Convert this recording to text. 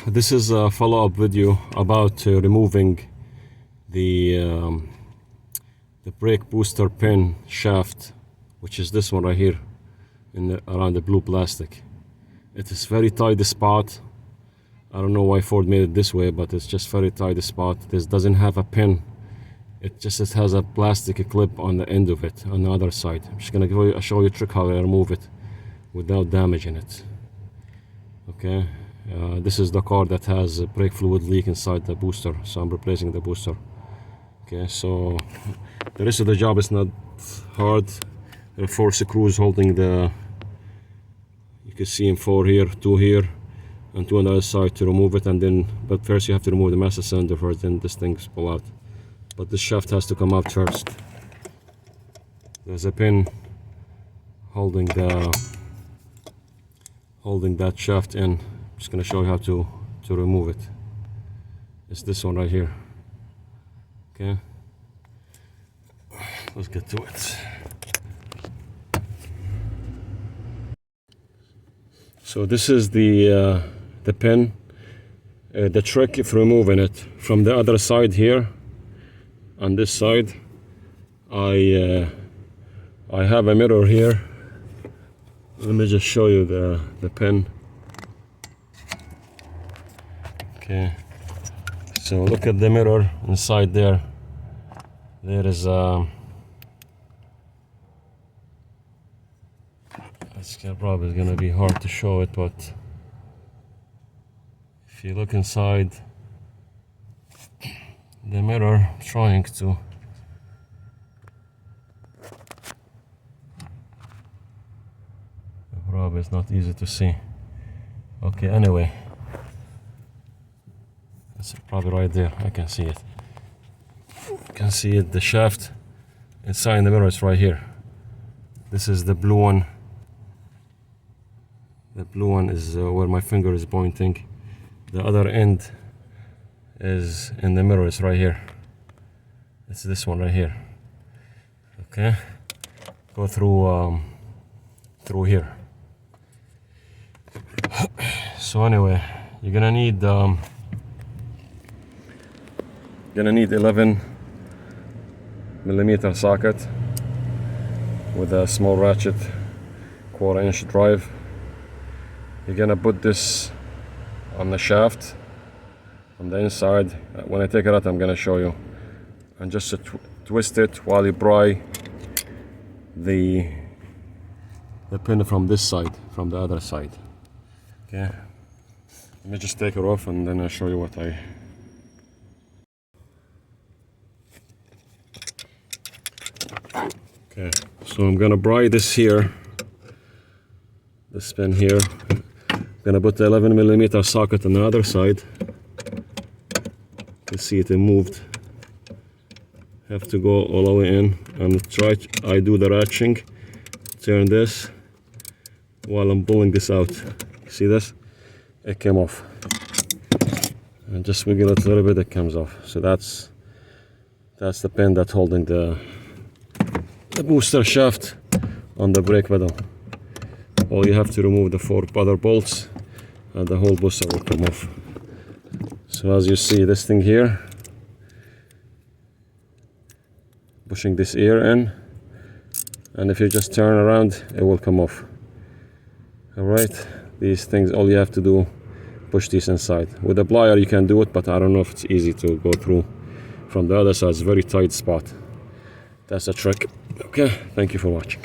This is a follow-up video about removing the brake booster pin shaft, which is this one right here around the blue plastic. It is very tight spot. I don't know why Ford made it this way, but it's just very tight spot. This doesn't have a pin. It has a plastic clip on the end of it on the other side. I'm just gonna show you a trick how I remove it without damaging it. Okay, this is the car that has a brake fluid leak inside the booster, so I'm replacing the booster. Okay, so the rest of the job is not hard. There are 4 screws holding the, you can see in 4 here, 2 here, and 2 on the other side to remove it. And then, but first you have to remove the master cylinder first, then this thing's pull out. But this shaft has to come out first. There's a pin holding that shaft in. I'm just gonna show you how to remove it. It's this one right here. Okay, let's get to it. So this is the pin. The trick if removing it from the other side here, on this side, I have a mirror here. Let me just show you the pin. Okay, so look at the mirror inside there. There is it's probably gonna be hard to show it, but if you look inside the mirror, trying to probably it's not easy to see. Okay, anyway, it's probably right there. I can see it. You can see it. The shaft inside the mirror is right here. This is the blue one. The blue one is where my finger is pointing. The other end is in the mirror. It's right here. It's this one right here. Okay, go through here. So anyway, you're gonna need 11mm socket with a small ratchet, 1/4-inch drive. You're gonna put this on the shaft on the inside. When I take it out, I'm gonna show you. And just twist it while you pry the pin from this side, from the other side. Okay, let me just take it off and then I'll show you what I. Okay, so I'm gonna pry this here, this pin here. I'm gonna put the 11mm socket on the other side. You can see it moved. Have to go all the way in and try. I do the ratcheting. Turn this while I'm pulling this out. See this? It came off. And just wiggle it a little bit, it comes off. So that's the pin that's holding the booster shaft on the brake pedal. All you have to remove the 4 other bolts and the whole booster will come off. So as you see, this thing here, pushing this ear in, and if you just turn around, it will come off. All right, these things, all you have to do, push these inside. With a plier you can do it, but I don't know if it's easy to go through from the other side. It's a very tight spot. That's a trick. Okay, thank you for watching.